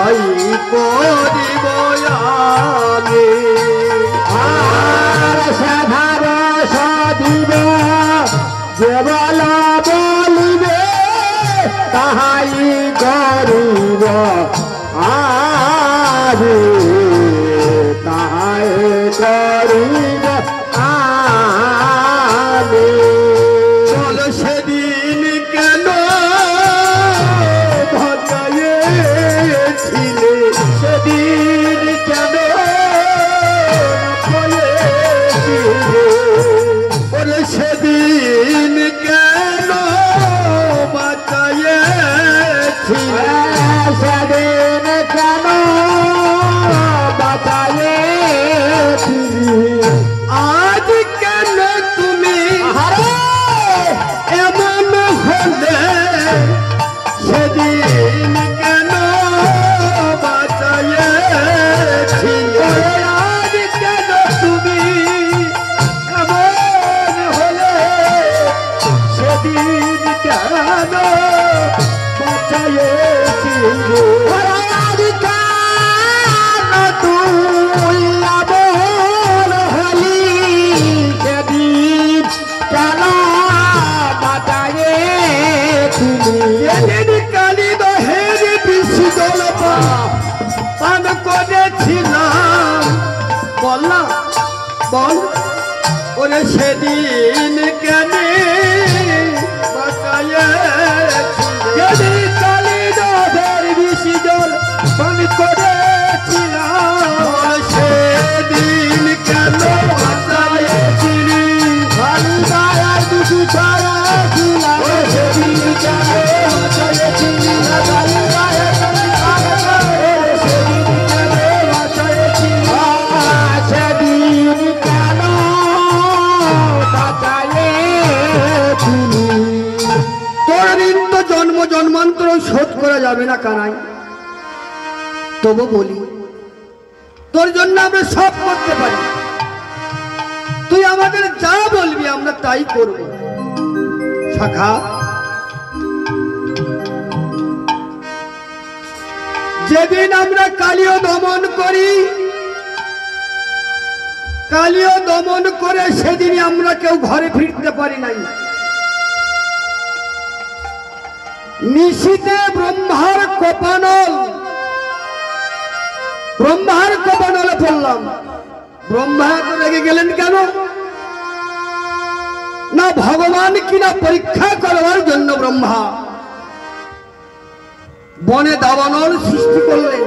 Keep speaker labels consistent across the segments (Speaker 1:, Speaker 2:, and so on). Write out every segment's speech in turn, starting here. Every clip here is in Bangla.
Speaker 1: তাই করিব আমি
Speaker 2: আর সাধার সদিব যে বলা বলিবে তাহাই করিব আমি তাহাই করিব আমি
Speaker 1: চল সেদিন কেন ভজাইছিলে
Speaker 2: সেদিন কেন
Speaker 1: ওরে সেদিন কেন বাঁচাইছিলে
Speaker 2: সেদিন কেন বাঁচাইছিলে
Speaker 1: আজ কেন তুমি এমন হলে সেদিন কেন বাঁচাইছিলে
Speaker 2: আজ কেন তুমি এমন হলে সেদিন কেন বাঁচাইছিলে আজ কেন তুই এমন হলি সেদিন কেন বাঁচাইছিলে
Speaker 1: এদিন কালী দহের বিশি জল পান করেছিলাম বল না বল ওরে সেদিন কেন
Speaker 2: যদি কালী দহের বিশি জল পান করেছিলাম
Speaker 1: সেদিন কেন বাঁচাইছিলি
Speaker 2: আমি গায়ের দুটি ছাড়া ছিলাম সেদিন কেন বাঁচাইছিলি আমি গায়ের দুটি ছাড়া সেদিন কেন বাঁচাইছিলি সেদিন কেন বাঁচাইছিলি
Speaker 1: তোর ঋণ তো জন্ম জন্মান্তর শোধ করা যাবে না কানাই তবু বলি তোর জন্য আমরা সব করতে পারি তুই আমাদের যা বলবি আমরা তাই করব শাখা যেদিন আমরা কালীয় দমন করি কালীয় দমন করে সেদিনই আমরা কেউ ঘরে ফিরতে পারি নাই নিশীতে ব্রহ্মার কোপানলে পড়লাম ব্রহ্মা এত রেগে গেলেন কেন না ভগবান কিনা পরীক্ষা করবার জন্য ব্রহ্মা বনে দাবানল সৃষ্টি করলেন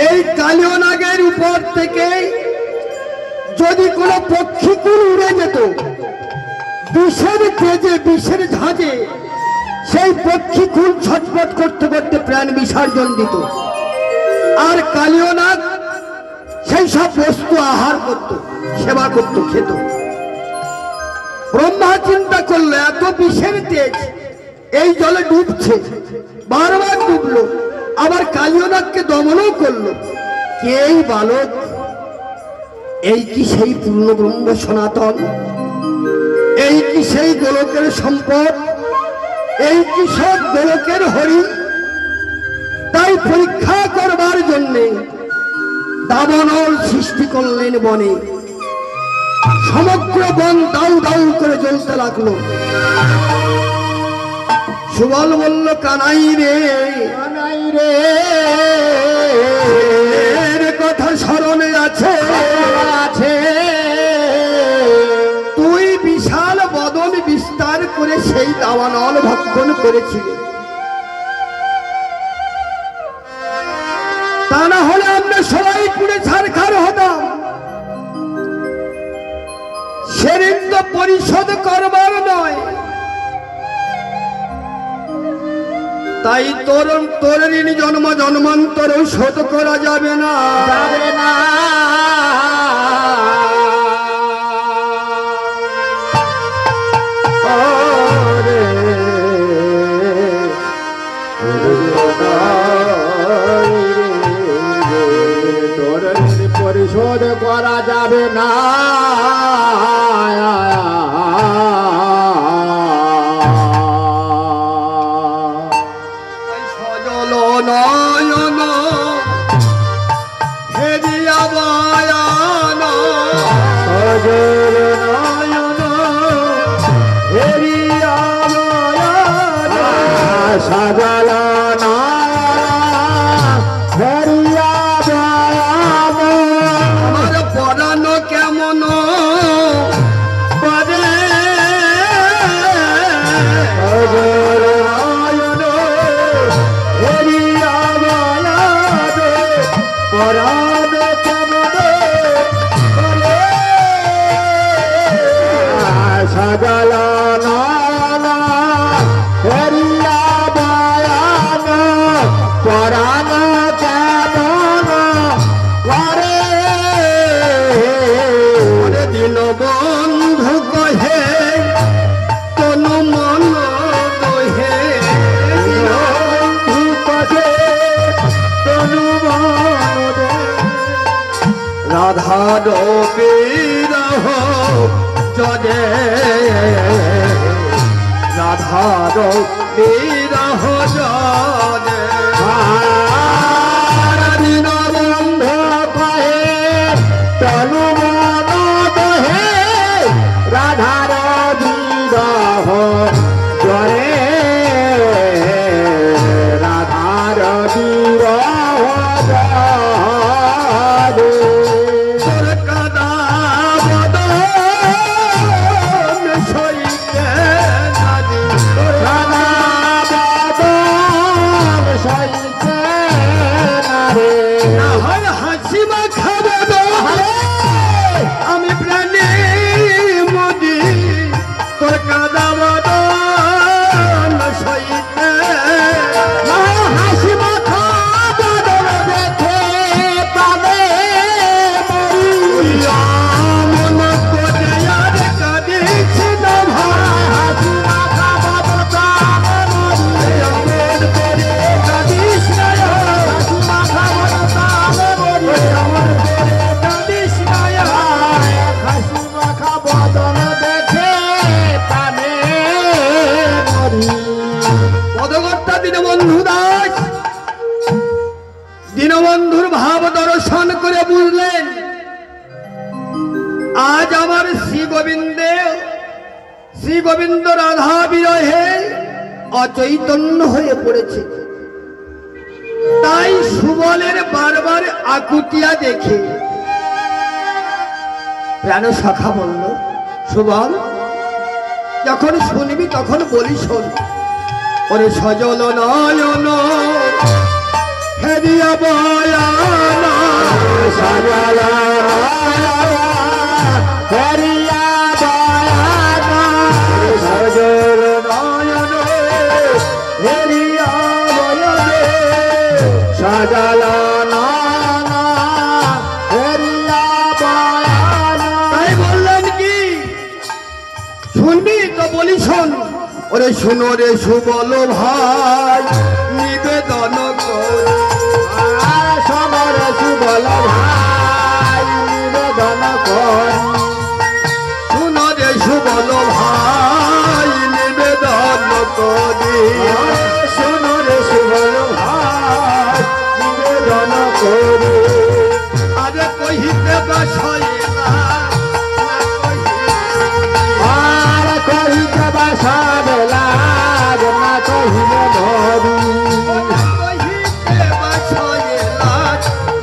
Speaker 1: এই কালীয় নাগের উপর থেকে যদি কোনো পক্ষীকুল উড়ে যেত বিষের তেজে বিষের ঝাঁজে সেই পক্ষীকুল ছটফট করতে করতে প্রাণ বিসর্জন দিত আর কালীয় নাগ সেই সব বস্তু আহার করত সেবা করত খেত ব্রহ্মা চিন্তা করলো এত বিষের তেজ এই জলে ডুবছে বারবার ডুবলো আবার কালীয় নাগকে দমনও করলো কে এই বালক এই কি সেই পূর্ণ ব্রহ্ম সনাতন এই কি সেই গোলকের সম্পদ এই কি সব গোলকের হরি তাই পরীক্ষা করবার জন্যে দাবানল সৃষ্টি করলেন বনে সমগ্র বন দাউ দাউ করে জ্বলতে লাগলো সুবল বলল কানাই রে এর কথা স্মরণে আছে তুই বিশাল বদন বিস্তার করে সেই দাবানল ভক্ষণ করেছিলি তা না হলে আমরা সবাই পুড়ে ছারখার হতাম সেদিন তো পরিশোধ করবার নয় তাই তোর ঋণ জন্ম জন্মান্তর শোধ করা যাবে না
Speaker 2: পরিশোধ করা যাবে না সজল নয়ন হেরিয়া বয়ান সজল নয়ন হেরিয়া বয়ান
Speaker 1: আমার পরানো কেমন
Speaker 2: পদে সজল নয়ন হেরিয়া বয়ান পরাণ কেমন সজল নয়ন হেরিয়া বয়ান পরাণ কেমন করে
Speaker 1: ওরে দিন বন্ধু কহে তনু মন কহে রাধার বিরহ জলে রাধার বিরহ জলে
Speaker 2: দিন বন্ধ কহে তনু মন দহে রাধার বিরহ জরে রাধার বিরহ জরে
Speaker 1: তোর কাদা বদন সইতে নাদি
Speaker 2: রাধা বাদন সইতে নারে
Speaker 1: না হয় হাসি মাখা বদন আমি প্রাণী মোদি তোর কাদা বদন সইতে
Speaker 2: হাসি মাখা বাদল দেখে পাবে মরি
Speaker 1: মন করে আর কাঁদিস না ভাই
Speaker 2: হাসি মাখা বাদল প্রাণে মরি
Speaker 1: আমার করে কাঁদিস না
Speaker 2: হাসি মাখা বাদল প্রাণে মরি
Speaker 1: আমার করে কাঁদিস না
Speaker 2: হাসি মাখা বাদল দেখে প্রাণে মরি
Speaker 1: পদকর্তা দীনবন্ধু দাস দীনবন্ধুর ভাব দর্শন করে বুঝলেন আজ আমার শ্রী গোবিন্দ রাধা বিরহে অচৈতন্য হয়ে পড়েছে। তাই সুবলের বারবার আকুতিয়া দেখে প্রাণ শাখা বলল, সুবল যখন শুনবি তখন বলি শোন। ওরে সজল নয়ন হেরিয়া বয়ান
Speaker 2: সজল হরিয়া বয়ান সজল নয়ন হরিয়া বয়ান সজল নয়ন হরিয়া বয়ান
Speaker 1: তাই বললেন কি শুনবি তো বলি শোন। ওরে শুনো রে সুবল ভাই নিবেদন কর
Speaker 2: সমর সুবল ভাই নিবেদন করি
Speaker 1: শুনো রে সুবল ভাই নিবেদন করি
Speaker 2: শোনো রে সুবল ভাই নিবেদন করি
Speaker 1: আরে কহিতে বাসায় না
Speaker 2: আর কহিতে বাসা বেলা না কহিলে মরি
Speaker 1: কহিতে বাসায়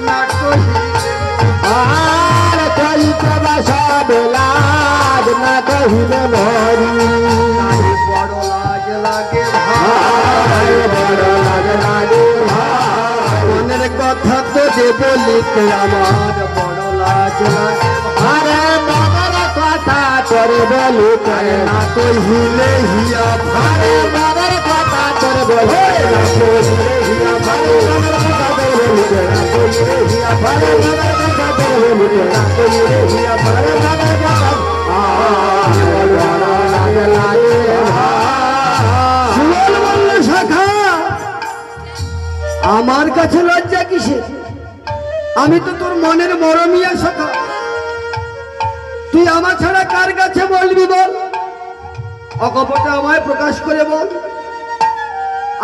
Speaker 1: না কহিলে
Speaker 2: আর কহিতে বাসা বেলা না কহিলে মরি
Speaker 1: বড় লাজ লাগে
Speaker 2: ভাই বড় লাগে লাগে ভাই
Speaker 1: মনের কথা তো যে বলিতে আমার বড় লাজ লাগে
Speaker 2: আরে মনের কথা তোরে বলি করে
Speaker 1: না কহিলে হিয়া
Speaker 2: আরে মনের কথা তোরে বলি না কহিলে হিয়া ভাই মনের কথা তোরে বলি না কহিলে হিয়া ভাই মনের কথা তোরে বলি না কহিলে হিয়া ভাই মনের কথা বড় লাগে লাগে ভাই
Speaker 1: সুবল বলল, শাখা আমার কাছে লজ্জা কিসে? আমি তো তোর মনের মরমিয়া শাখা। তুই আমার ছাড়া কার কাছে বলবি বল? অকপটে আমায় প্রকাশ করে বল।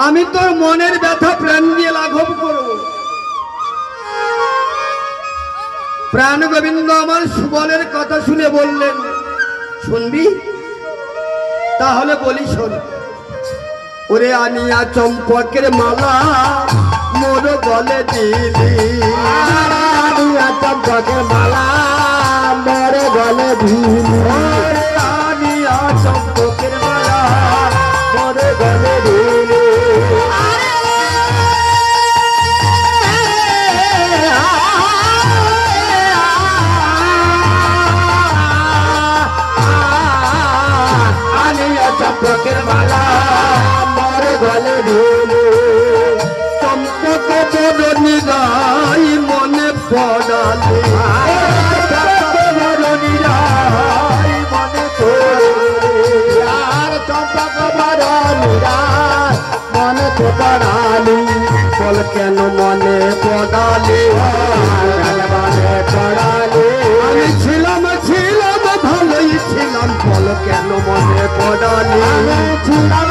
Speaker 1: আমি তোর মনের ব্যথা প্রাণ দিয়ে লাঘব করব। প্রাণ গোবিন্দ আমার সুবলের কথা শুনে বললেন, শুনবি? তাহলে বলি শোন। ওরে আনিয়া চম্পকের মালা মোর গলে দিলি,
Speaker 2: আনিয়া চম্পকের মালা মোর গলে দিলি,
Speaker 1: আনিয়া চম্পকের মালা
Speaker 2: মোর গলে দিলি। চম্পকের মালা মোর গলে দিলি,
Speaker 1: চম্পক বরণী রাই মনে পড়ালে,
Speaker 2: বরণী রাই মনে পড়ালি, আর চম্পক বরণী রাই মনে পড়ালি।
Speaker 1: বল কেন মনে পড়ালে,
Speaker 2: মনে পড়ালি,
Speaker 1: আমি ছিলাম ভালোই ছিলাম, বল কেন মনে পড়ালে।
Speaker 2: আমি ছিলাম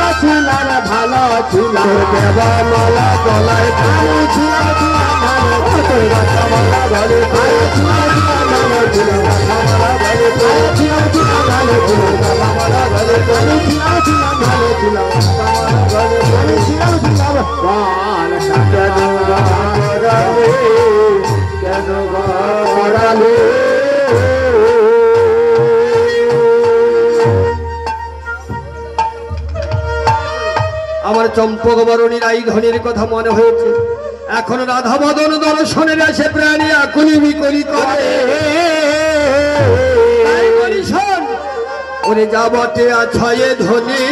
Speaker 2: ভালো ছিলাম,
Speaker 1: দেবা মালা গলায়
Speaker 2: আমি ছিলাম ভালো, তোর রসমালা গলে, আমি ছিলাম ভালো ছিলাম, রসমালা গলে, আমি ছিলাম ভালো ছিলাম, রসমালা গলে, আমি ছিলাম ভালো ছিলাম, রসমালা গলে, আমি ছিলাম বাল কেন গড়ালে, কেন গড়ালে।
Speaker 1: আমার চম্পক বরণীর এই ধনের কথা মনে হয়েছে। এখন রাধা বদন দর্শনের আসে প্রাণী আকুলি বিকলি করে। তাই বলি শোন, ওরে যাবতে আছয়ে ধনী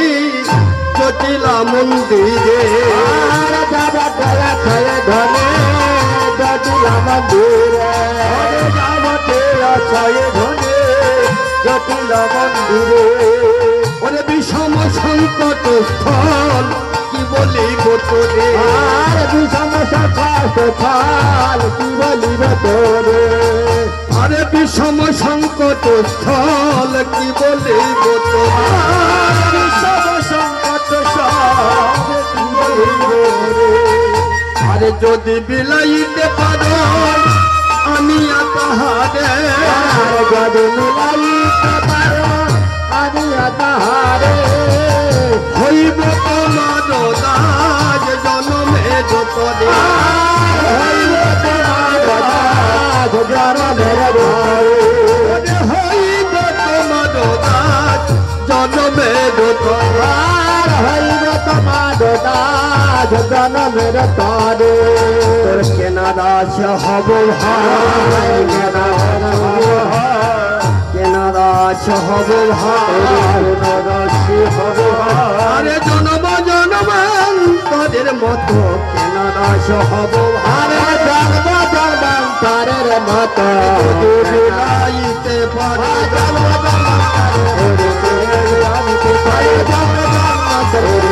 Speaker 1: জটিলা মন্দিরে,
Speaker 2: আর যাবতে আছয়ে ধনী জটিলা মন্দিরে, যাবতে আছয়ে ধনী জটিলা মন্দিরে।
Speaker 1: ওরে বিষম সংকট স্থল কি বলিব তোরে,
Speaker 2: আর বিষম সংকট স্থল কি বলিব তোরে,
Speaker 1: আরে বিষম সংকট স্থল কি বলিব তোরে,
Speaker 2: বিষম সংকট স্থল কি বলিব তোরে।
Speaker 1: আরে যদি বিলাইতে পারো আমি তাহারে,
Speaker 2: যদি মিলাইতে পারো আমি তাহারে,
Speaker 1: হইব তোমার দাস জনমে যতরে,
Speaker 2: হইব তোমার দাস জনমের ভয়ে,
Speaker 1: হইব তোমার দাস জনমে যতরে,
Speaker 2: হইব তোমার দাস জনমের তরে।
Speaker 1: তোর কেনা দাস হব ভাই, কেনা দাস হব ভাই, আরে জনম জনমান্তরের মতো কেনা দাস হব ভাই,
Speaker 2: আরে জন্ম জন্মান্তরের মতো
Speaker 1: বিলাইতে পারে,
Speaker 2: জন্ম জন্মান্তরের আনিতে পারে, জন্ম জন্মান্তরের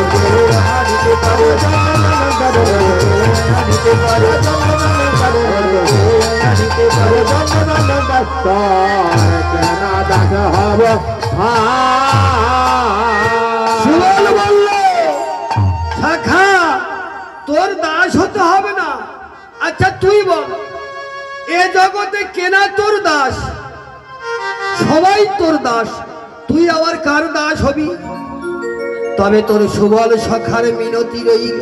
Speaker 2: আনিতে পারে, জন্ম জন্মান্তরের আনিতে পারে, জন্ম জন্মান্তরের আনিতে পারে, জন্ম জন্মান্তরের কেন দাস হব
Speaker 1: সুবল বলল, শাখা তোর দাস হতে হবে না। আচ্ছা তুই বল, এ জগতে কেনা তোর দাস, সবাই তোর দাস, তুই আবার কার দাস হবি? তবে তোর সুবল সখার মিনতি রইল,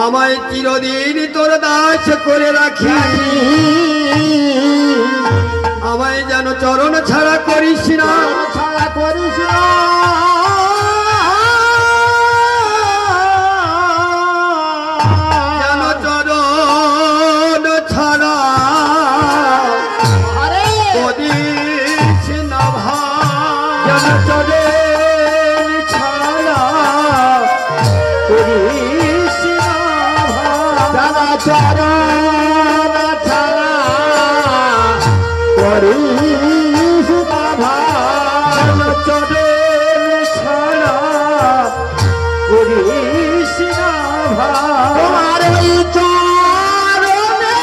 Speaker 1: আমায় চিরদিন তোর দাস করে রাখি, আমায় যেন চরণ ছাড়া করিস না,
Speaker 2: ছাড়া করিস না,
Speaker 1: যেন চরণ ছাড়া
Speaker 2: আরে
Speaker 1: করিস না ভাই,
Speaker 2: যেন চরণ ছাড়া করিস না ভাই, যেন চরণ ছাড়া করিস না ভাই, যেন চরণ ছাড়া করিস না ভাই। তোমার এই চরণে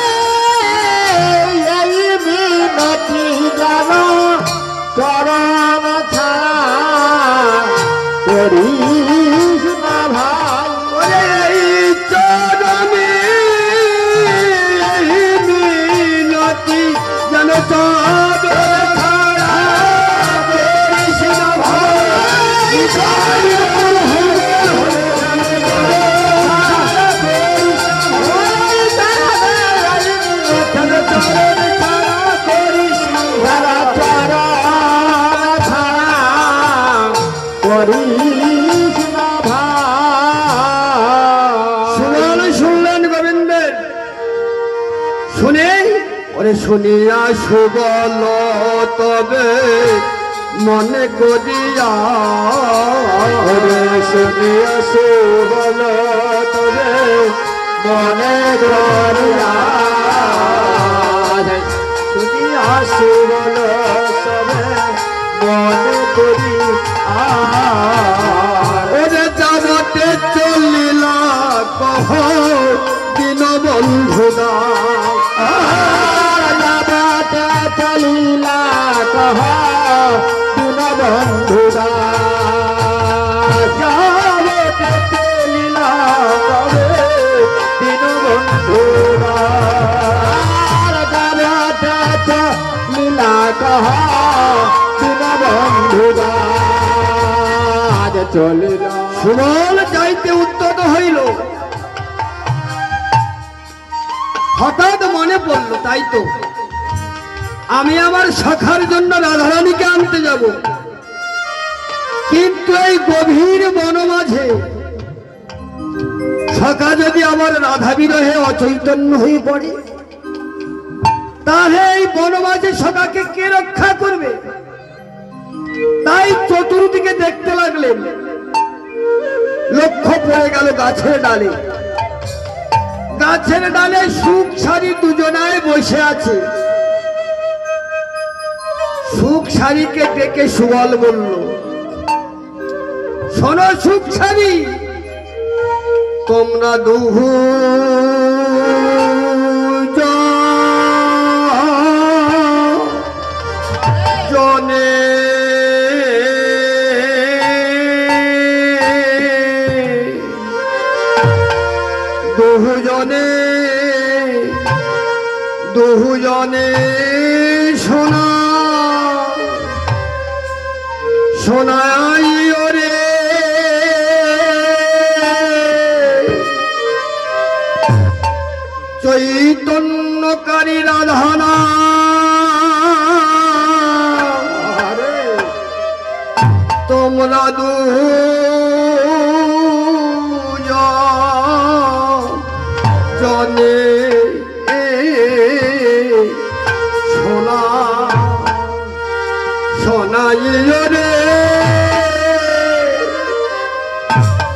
Speaker 2: এই মিনতি জানো, চরণ ছাড়া করিস না ভাই।
Speaker 1: ওরে এই চরণে মিনতি শুনিয়া সুবল তবে মনে করিয়া
Speaker 2: শুনিয়া সুবল তবে মনে করিয়া শুনিয়া সুবল তবে মনে করি
Speaker 1: ওরে যাবতে চলিলা কহ দিন বন্ধুদা
Speaker 2: যাবতে চলিলা কহ দিন বন্ধুদা যাবতে চলিলা কবে দিন বন্ধুদা যাবতে চলিলা কহ দিন বন্ধুদা চলিলা
Speaker 1: সুবল যাইতে উদ্যত হইল। হঠাৎ মনে পড়ল তাই তো আমি আমার সখার জন্য রাধারানীকে আনতে যাব, কিন্তু এই গভীর বন মাঝে সখা যদি আমার রাধা বিরহে অচৈতন্য হয়ে পড়ে, তাহলে এই বন মাঝে সখাকে কে রক্ষা করবে? তাই চতুর্দিকে দেখতে লাগলেন। লক্ষ্য পড়ে গেল গাছের ডালে। গাছের ডালে সুখ সারি দুজনায় বসে আছে। সুখ সারিকে ডেকে সুবল বলল, শোনো সুখ সারি, তোমরা দুহু জনে দুজনে শোনা শোনাই ওরে চৈতন্যকারী রাধানা তোমরা দুজনে শোনা শোনাই রে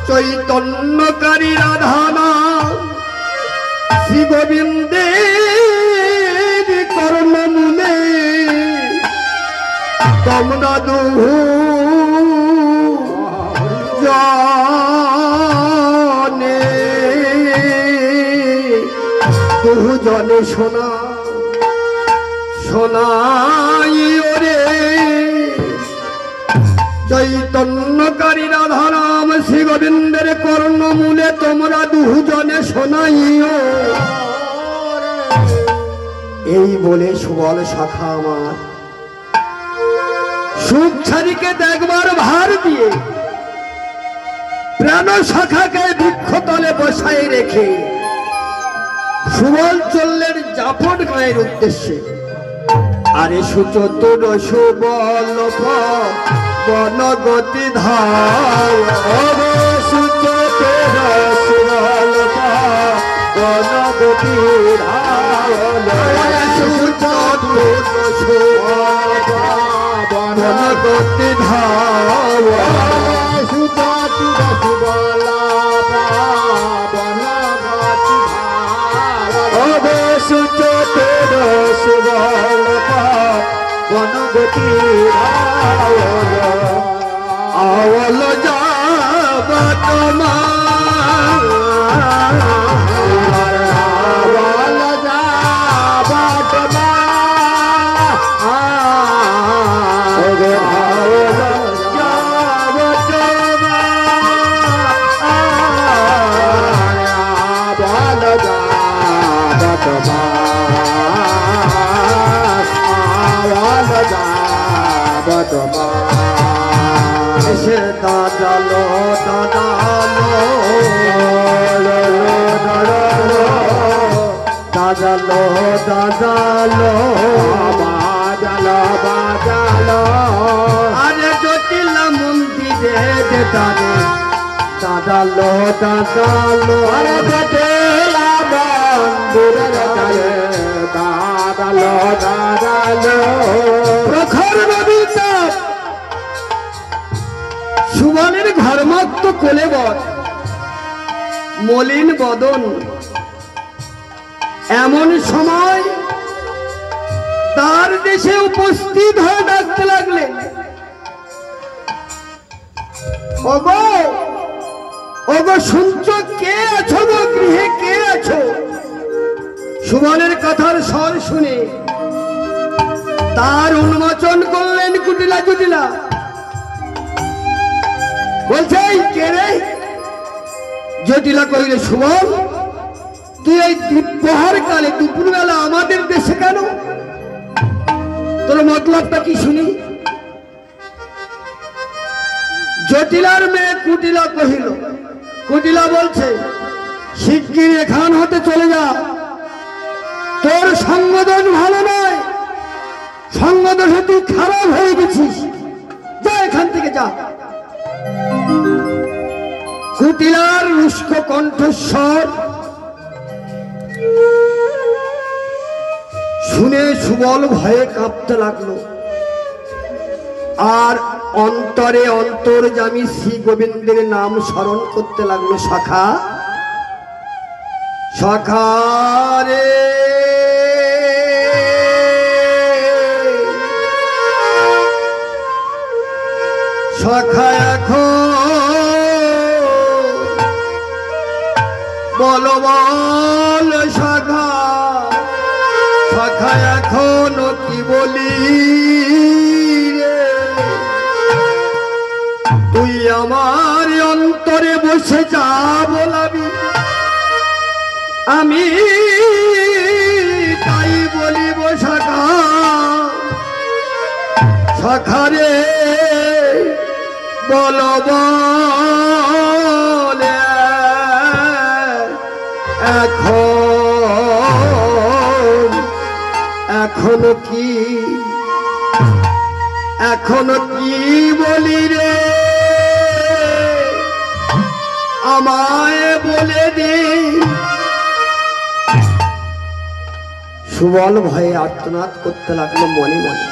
Speaker 1: চৈতন্যকারী রাধানা শ্রী গোবিন্দের কর্ণমূলে তোমরা দুজনে শোনা শোনাই ওরে চৈতন্যকারী রাধারাম শ্রী গোবিন্দের কর্ণমূলে তোমরা দুজনে শোনাইও। এই বলে সুবল সখা আমার সুখ ছাড়িকে দেখবার ভার দিয়ে প্রাণ সখাকে বৃক্ষতলে বসায় রেখে সুবল চললেন জাফর গাঁয়ের উদ্দেশ্যে। আরে সুচতুর সুবল বনগতি ধার
Speaker 2: সুচতুর সুবল বনগতি ধার
Speaker 1: সুচতুর সুবল বনগতি ধার
Speaker 2: সুচতুর সুবল বনগতি ধার সুচতুর সুবল বনগতি
Speaker 1: আওল যাবা তোমার
Speaker 2: আওল যাবা তোমার আওল যাবা তোমার আওল যাবা তোমার
Speaker 1: সে দাদালো দাদালো দাদালো দাদালো
Speaker 2: বাজালো বাজালো
Speaker 1: আরে জটিলা মন্দিরে দাদা দাদালো দাদালো
Speaker 2: আরে জটিলা মন্দিরে দাদা আলো দাঁড়ালো
Speaker 1: প্রখর নদীর তাপ সুবলের ঘর্মাক্ত কোলেবর মলিন বদন। এমন সময় তার দেশে উপস্থিত হয়ে ডাকতে লাগলেন, ওগো ওগো শুনছো, কে আছো গো গৃহে, কে আছো? সুবলের কথার স্বর শুনে তার উন্মোচন করলেন কুটিলা জুটিলা। বলছে এই কে রে? জটিলা কইলে, সুবল তুই এই দুপুর কালে দুপুরবেলা আমাদের দেশে কেন? তোর মতলবটা কি শুনি? জটিলার মেয়ে কুটিলা কহিল, কুটিলা বলছে শিগগির এখান হতে চলে যা, তোর সঙ্গদোষ ভালো নয়, সঙ্গদোষে তুই খারাপ হয়ে গেছিস, যা এখান থেকে যা। কুটিলার রুষ্ক কণ্ঠস্বর শুনে সুবল ভয়ে কাঁপতে লাগলো, আর অন্তরে অন্তর্যামী শ্রী গোবিন্দের নাম স্মরণ করতে লাগলো। শাখা শাখা রে শাখা, এখন বল বল শাখা, শাখা এখন কি বলি রে? তুই আমার অন্তরে বসে যা বলাবি, আমি তাই বলিব শাখা। শাখা রে বল বল এখন কি, এখন কি বলি রে? আমায় বলে দে। সুবল ভয়ে আর্তনাদ করতে লাগলো মনে মনে।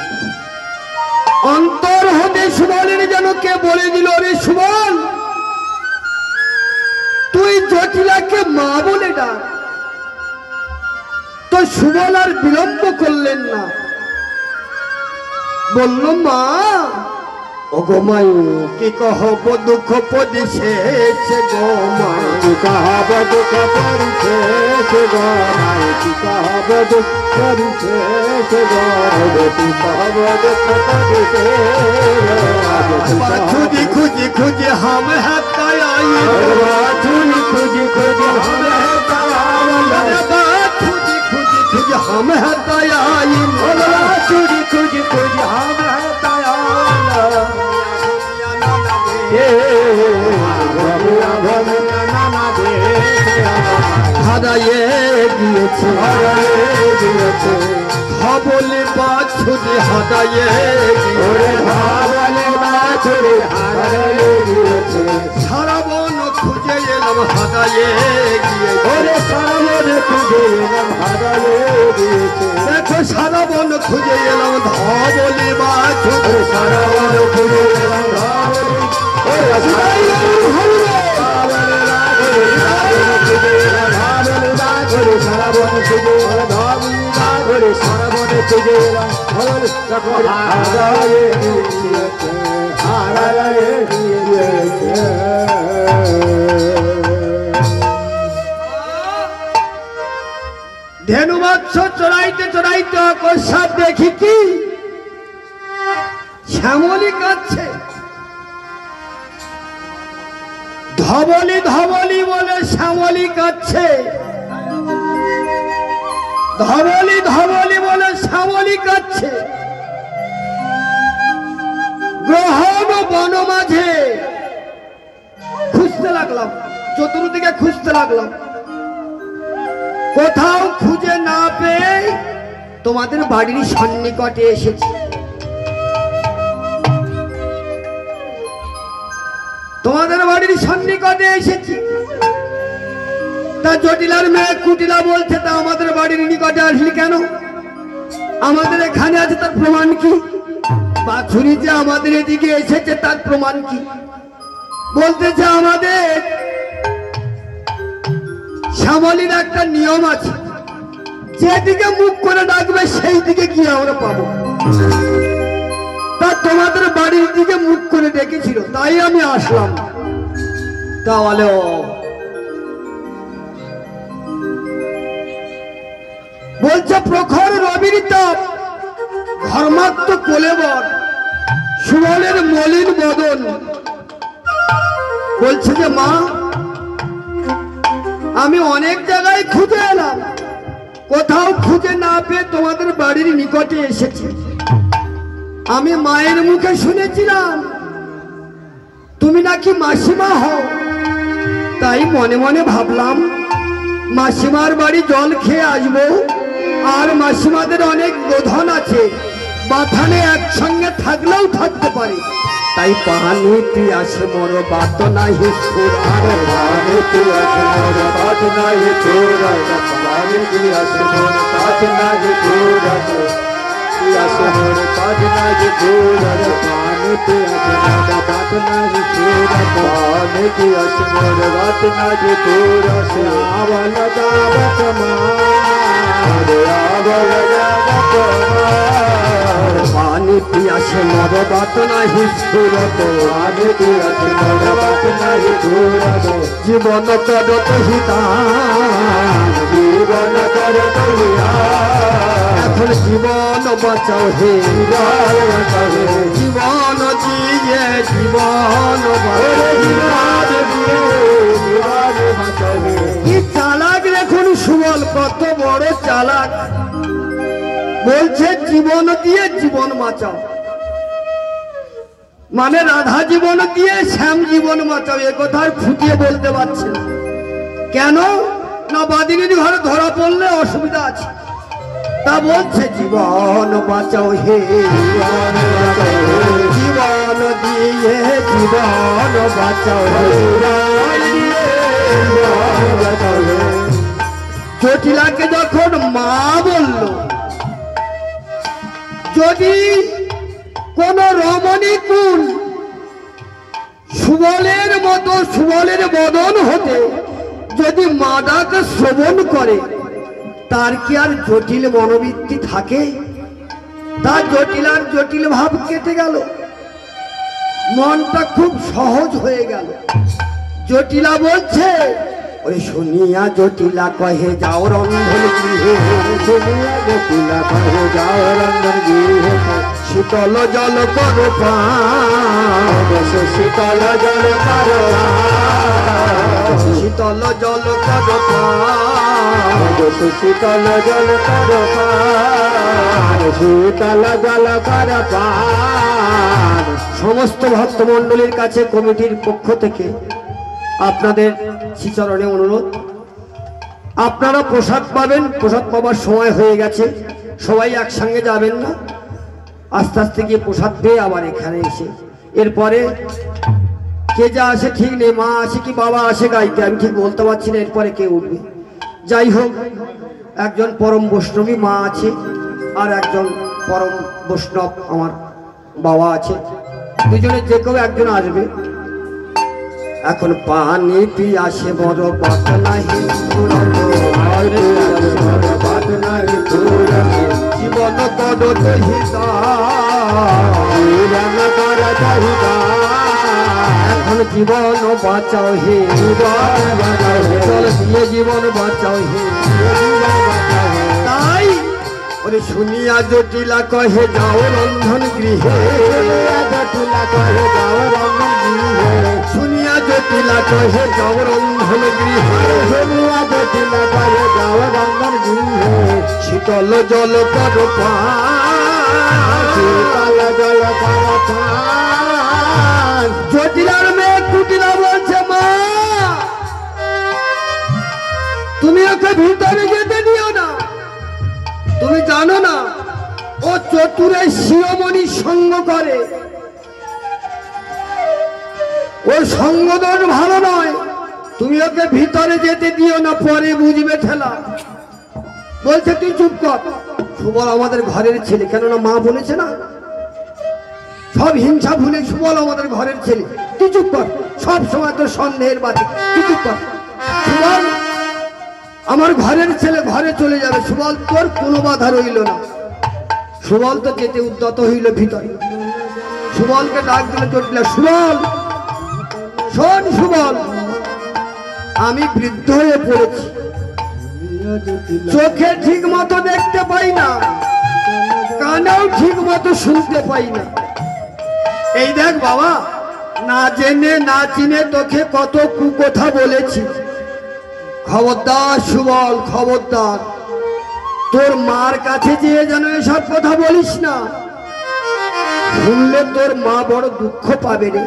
Speaker 1: অন্তর হতে সুবলের যেন কে বলে দিল, রে সুবল তুই জটিলাকে মা বলে ডাক। তো সুবল আর বিলম্ব করলেন না, বলল মা, ওগো মাই কি কহব দুঃখ পরিশেষে গো মা,
Speaker 2: কি কহব দুঃখ পরিশেষে গো মাই, কি কহব দুঃখ পরিশেষে গো, কি কহব দুঃখ পরিশেষে।
Speaker 1: খুঁজি খুঁজি খুঁজি হাম হাতায় আই,
Speaker 2: খুঁজি খুঁজি খুঁজি হাম হাতায় আই,
Speaker 1: খুঁজি খুঁজি খুঁজি হাম হাতায় আই,
Speaker 2: খুঁজি খুঁজি খুঁজি হাম হাতায় আই।
Speaker 1: হারায়ে গিয়েছে হাবলে বাছুরি, হারায়ে গিয়েছে সারা বন খুঁজে এলাম, হারায়ে গিয়েছে দেখো সারা বন খুঁজে এলাম, ধবলে বাছুরি সারা বন খুঁজে এলাম, ধেনু বাচ্চ চড়াইতে চড়াইতে অকস্মাৎ দেখি কি শ্যামলী কাঁদছে। ধবলি ধবলি বলে শ্যামলী কাঁদছে, ধবলি ধবলি বলে শ্যামলী কাঁদছে। গ্রহণ বন মাঝে খুঁজতে লাগলাম, চতুর্দিকে খুঁজতে লাগলাম, কোথাও খুঁজে না পেয়ে তোমাদের বাড়ির সন্নিকটে এসেছি। তোমাদের বাড়ির সন্নিকটে এসেছি। তা জটিলার মেয়ে কুটিলা বলছে, তা আমাদের বাড়ির নিকটে আসলি কেন? আমাদের এখানে আছে তার প্রমাণ কি? বাছুরি যে আমাদের এদিকে এসেছে তার প্রমাণ কি? বলতেছে আমাদের শ্যামলীর একটা নিয়ম আছে, যেদিকে মুখ করে ডাকবে সেই দিকে গিয়ে আমরা পাবো। তা তোমাদের বাড়ির দিকে মুখ করে ডেকেছিল, তাই আমি আসলাম। তাহলে বলছে প্রখর রবির তাপ, ঘর্মাক্ত কোলেবর, সুবলের মলিন বদন। বলছে যে মা, আমি অনেক জায়গায় খুঁজে এলাম, কোথাও খুঁজে না পেয়ে তোমাদের বাড়ির নিকটে এসেছি। আমি মায়ের মুখে শুনেছিলাম তুমি নাকি মাসিমা হও, তাই মনে মনে ভাবলাম মাসিমার বাড়ি জল খেয়ে আসবো। আর মাসিমাদের অনেক গোধন আছে, বাথানে একসঙ্গে থাকলেও থাকতে পারে। তাই পানি পিয়াসে মর বাত নাহি সুর, আর পানি পিয়াসে মর বাত নাহি সুর, পানি পিয়াসে মর বাত নাহি সুর, পিয়াসে মর বাত নাহি সুর, পানি পিয়াসে মর বাত নাহি সুর, পানি পিয়াসে মর বাত নাহি সুর। আবল দাবত মার, আবল দাবত মার, পানি পিয়াসে মর বাত নাহি সুর, পানি পিয়াসে মর বাত নাহি সুর। জীবন করত হিতান, জীবন করত হিতান, এখন জীবন বাঁচাও হে, জীবন দিয়ে জীবন কি চালাক দেখুন সুবল, কত বড় চালাক। বলছে জীবন দিয়ে জীবন বাঁচাও, মানে রাধা জীবন দিয়ে শ্যাম জীবন বাঁচাও। এ কথা আর ফুটিয়ে বলতে পারছে না। কেন না বাদিনীর ঘরে ধরা পড়লে অসুবিধা আছে। তা বলছে জীবন বাঁচাও হে, জীবন দিয়ে জীবন বাঁচাও হে। জটিলাকে যখন মা বলল, যদি কোন রমণী কুল সুবলের মতো সুবলের বদন হতে যদি মা ডাক শ্রবণ করে, তার কি আর জটিল মনোবৃত্তি থাকে? তার জটিল আর জটিল ভাব কেটে গেল, মনটা খুব সহজ হয়ে গেল। জটিলা বলছে, ওরে শুনিয়া জটিলা কহে যাও রন্ধন গৃহে, শুনিয়া জটিলা কহে যাও রন্ধন গৃহে, শীতল জল করো পান, শীতল জল করো, শীতল জল করো পান, শীতল জল করো পান, শীতল জল করো পান। সমস্ত ভক্তমণ্ডলীর কাছে কমিটির পক্ষ থেকে আপনাদের শ্রীচরণে অনুরোধ, আপনারা প্রসাদ পাবেন। প্রসাদ পাবার সময় হয়ে গেছে, সবাই একসঙ্গে যাবেন না, আস্তে আস্তে গিয়ে প্রসাদ পেয়ে আবার এখানে এসে, এরপরে কে যা আসে ঠিক নেই, মা আসে কি বাবা আসে গাইতে, আমি ঠিক বলতে পারছি না এরপরে কে উঠবে। যাই হোক, একজন পরম বৈষ্ণবী মা আছে, আর একজন পরম বৈষ্ণব আমার বাবা আছে, দুজনে যে কেউ একজন আসবে। এখন পানি পিয়াসে বড় বাত নাহি, জীবন করো এখন জীবন বাঁচাও হে, জল দিয়ে জীবন বাঁচাও হে। তাই ওরে শুনিয়া জটিলা কহে যাও রন্ধন গৃহে, জটিলা কহে যাও রন্ধন গৃহে, শুনিয়া জটিলা কহে যাও রন্ধন গৃহে, শুনিয়া জটিলা কহে যাও রন্ধন গৃহে, শীতল জল করো পান, শীতল জল করো পান। জটিলার মেয়ে কুটিলা বলছে, মা তুমি ওকে ভিতরে যেতে দিও না, তুমি জানো না ও চতুরে শিরোমণি সঙ্গ করে, ওর সঙ্গদোষ ভালো নয়, তুমি ওকে ভিতরে যেতে দিও না, পরে বুঝবে ঠেলা। বলছে তুই চুপ কর, সুবল আমাদের ঘরের ছেলে, কেননা মা বলেছে না, সব হিংসা ভুলে সুবল আমাদের ঘরের ছেলে। তুই চুপ কর, সব সময় তোর সন্দেহের বাতি। তুই চুপ কর। সুবল আমার ঘরের ছেলে, ঘরে চলে যাবে। সুবল তোর কোনো বাধা রইল না। সুবল তো যেতে উদ্যত হইল ভিতরে। সুবলকে ডাক দিলে চটল, সুবল শোন সুবল, আমি বৃদ্ধ হয়ে পড়েছি, চোখে ঠিক মতো দেখতে পাই না, কানেও ঠিক মতো শুনতে পাই না। এই দেখ বাবা, না জেনে না চিনে তোকে কত কুকথা বলেছি। খবরদার সুবল, খবরদার, তোর মার কাছে যেয়ে যেন এসব কথা বলিস না। শুনলে তোর মা বড় দুঃখ পাবে রে।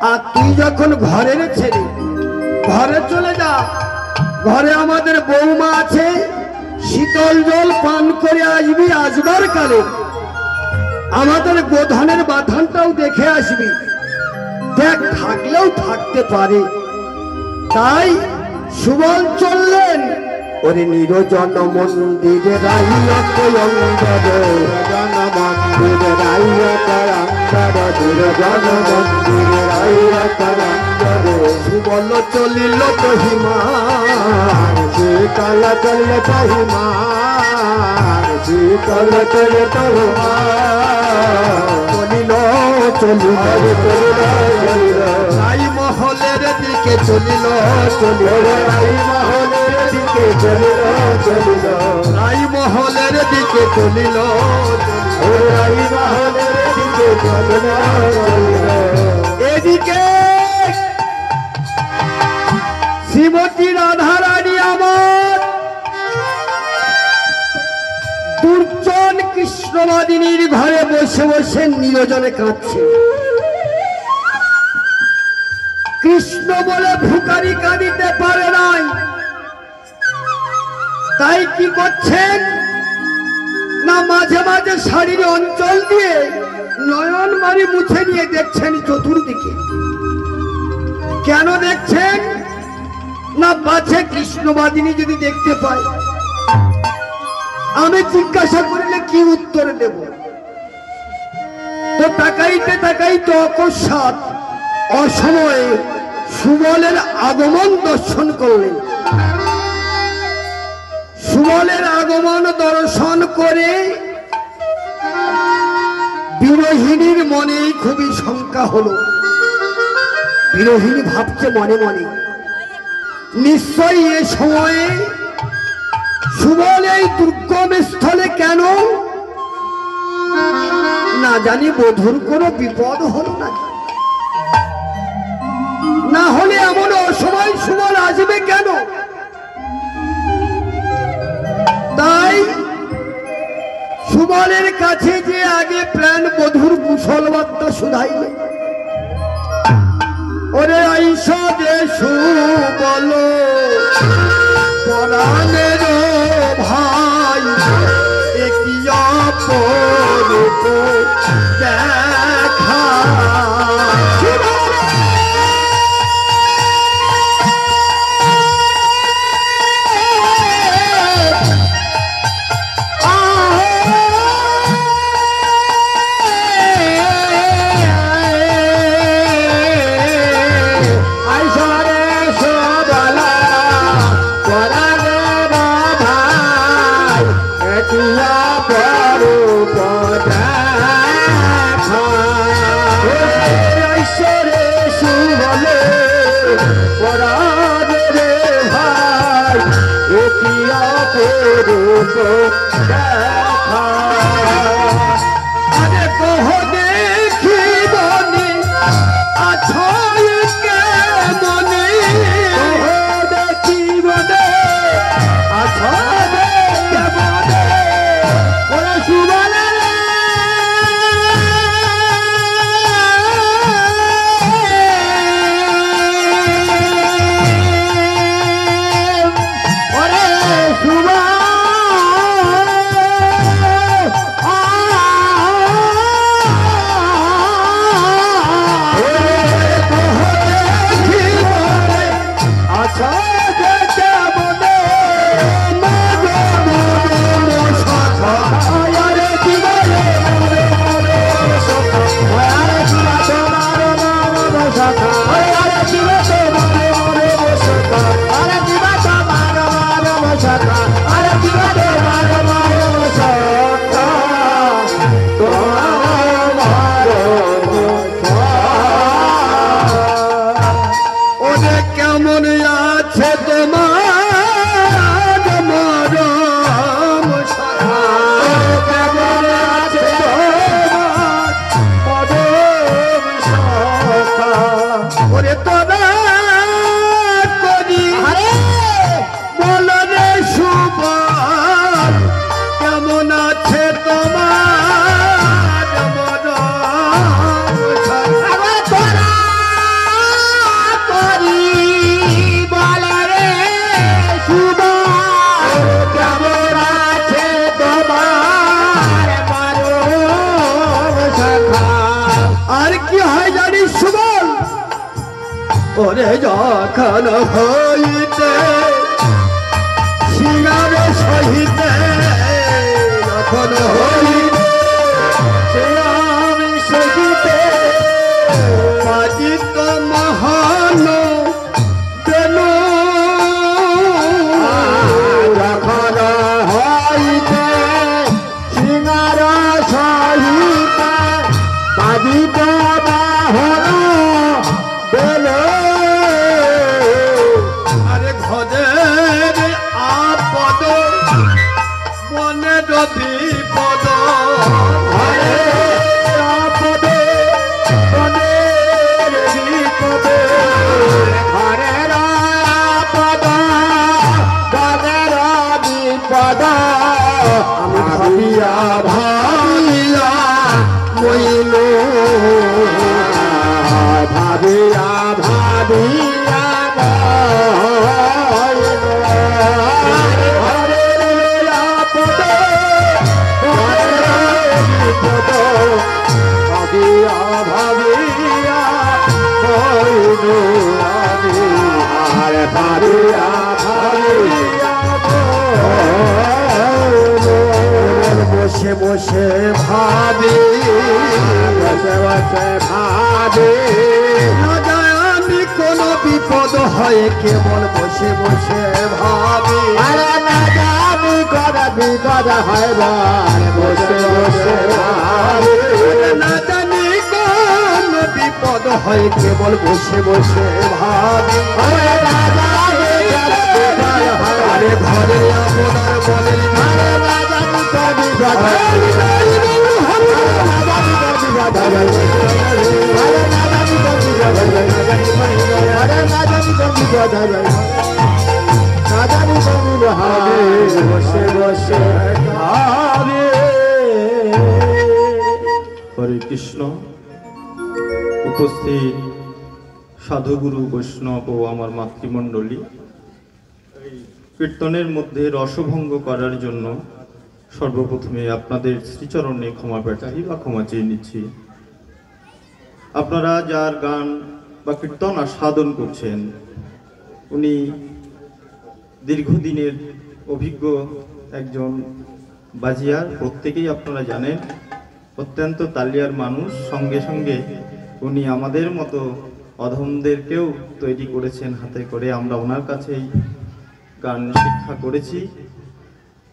Speaker 1: আর তুই যখন ঘরের ছেলে, ঘরে চলে যা। ঘরে আমাদের বৌমা আছে, শীতল জল পান করে আসবি। আসবার কালে আমাদের গোধনের বাথানটাও দেখে আসবি। দেখ, থাকলেও থাকতে পারে। তাই সুবল চললেন। ওরে নিরজন মন্দিরে রাহিয়ত অঙ্গরে,
Speaker 2: জন মন্দিরে রাইয়ত অঙ্গরে, নিরজন মন্দিরে রাইয়ত অঙ্গরে।
Speaker 1: সুবল চলিল তহিমার,
Speaker 2: শীতল চল তহিমার, শীতল চল তহিমার।
Speaker 1: চলিল চলিল রাই মহলের দিকে চলিল চলিল,
Speaker 2: রাই মহলের দিকে চলিল চলিল,
Speaker 1: রাই মহলের দিকে চলিল।
Speaker 2: রাই মহলের দিকে চলিল চলিল।
Speaker 1: এদিকে শ্রীমতী রাধারানী আমার দুর্জন কৃষ্ণবাদিনীর ঘরে বসে বসে নিরজনে কাঁদছে। কৃষ্ণ বলে ভুকারি কাঁদিতে পারে নাই। তাই কি করছেন না, মাঝে মাঝে শাড়ির অঞ্চল দিয়ে নয়ন মারি মুছে নিয়ে দেখছেন চতুর্দিকে। কেন দেখছেন না, পাছে কৃষ্ণবাদিনী যদি দেখতে পায়। আমি জিজ্ঞাসা করলে কি উত্তর দেব? তো তাকাইতে তাকাইতে অকস্মাৎ অসময়ে সুবলের আগমন দর্শন করলেন। সুবলের আগমন দর্শন করে বিরোহিণীর মনে খুবই শঙ্কা হলো। বিরোহিণী ভাবছে মনে মনে, নিশ্চয়ই এ সময়ে সুবল এই দুর্গম স্থলে কেন? না জানি বধূর কোনো বিপদ হলো না, না হলে এমন অসময় সুবল আসবে কেন? তাই সুবলের কাছে যে আগে প্রাণ বধূর কুশল বার্তা শুধাইলে, ওরে আইসা দে সুবল পরাণের ভাই, একিয়া পরূপ দেখা। আরে কহ দেখি বনি আছো কেমনে, কহ দেখি বনে আছো কেমনে। ওরে সুবল ওরে সুবল কেমন আছে তোমার মরম সখা
Speaker 2: কেমন আছে তোমার মরম সখা
Speaker 1: ওরে তোরা করি বলো রে সুবল কেমন আছে তোমার মরম সখা
Speaker 2: তোরা করি বল রে সুবল কেমন আছে তোমার মরম সখা
Speaker 1: আর কি হয় জানিস সুবল ওরে যখন হইতে সিঙ্গার সহিতে যখন হইতে
Speaker 2: আমি সহিতে
Speaker 1: মাজিত মহান বেনু
Speaker 2: যখন হইতে সিঙ্গার সহিতে বাজিত বাহন বেল
Speaker 1: আরে ঘরের আপদ মনের বিপদ
Speaker 2: ঘরে আপদে মনের বিপদে ঘরের আপদ মনের বিপদ আমি ভাবিয়া ভাবিয়া
Speaker 1: মইল
Speaker 2: ভাবিয়া ভাবিয়া ঘরের আপদ মনের বিপদ ভাবিয়া ভাবিয়া হইল আমি আর ভাবিয়া ভাবিয়া
Speaker 1: বসে বসে ভাবি
Speaker 2: বসে বসে ভাবি
Speaker 1: না জানি কোন বিপদ হয় কেবল বসে বসে ভাবি
Speaker 2: আরে না জানি কর বিপদ হয় বল বসে বসে ভাবি
Speaker 1: না জানি কোন বিপদ হয় কেবল বসে বসে ভাবি
Speaker 2: আরে না জানি কর বিপদ হয়
Speaker 1: আরে ঘরে আপনার বলে
Speaker 2: আরে না জানি কর বিপদ হয়
Speaker 3: হরে কৃষ্ণ। উপস্থিত সাধুগুরু বৈষ্ণব ও আমার মাতৃমণ্ডলী, কীর্তনের মধ্যে রসভঙ্গ করার জন্য সর্বপ্রথমে আপনাদের শ্রীচরণে ক্ষমা প্রার্থী বা ক্ষমা চেয়ে নিচ্ছি। আপনারা যার গান বা কীর্তন আস্বাদন করছেন, উনি দীর্ঘদিনের অভিজ্ঞ একজন বাজিয়ার, প্রত্যেকেই আপনারা জানেন, অত্যন্ত তালিয়ার মানুষ। সঙ্গে সঙ্গে উনি আমাদের মতো অধমদেরকেও তৈরি করেছেন হাতে করে। আমরা ওনার কাছেই গান শিক্ষা করেছি।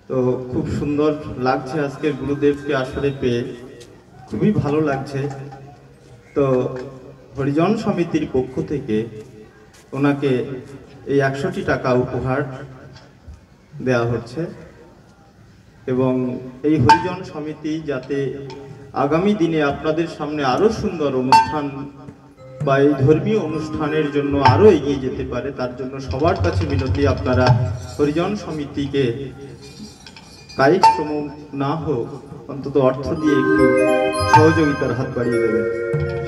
Speaker 3: তো খুব সুন্দর লাগছে আজকের গুরুদেবকে আসলে পেয়ে, খুবই ভালো লাগছে। তো হরিজন সমিতির পক্ষ থেকে ওনাকে এই 100টি টাকা উপহার দেওয়া হচ্ছে এবং এই হরিজন সমিতি যাতে আগামী দিনে আপনাদের সামনে আরো সুন্দর অনুষ্ঠান বা এই ধর্মীয় অনুষ্ঠানের জন্য আরো এগিয়ে যেতে পারে, তার জন্য সবার কাছে বিনতি, আপনারা হরিজন সমিতিকে কায়িক শ্রম না হোক অন্তত অর্থ দিয়ে একটু সহযোগিতার হাত বাড়িয়ে দেবেন।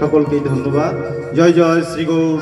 Speaker 3: সকলকেই ধন্যবাদ। জয় জয় শ্রী গৌর।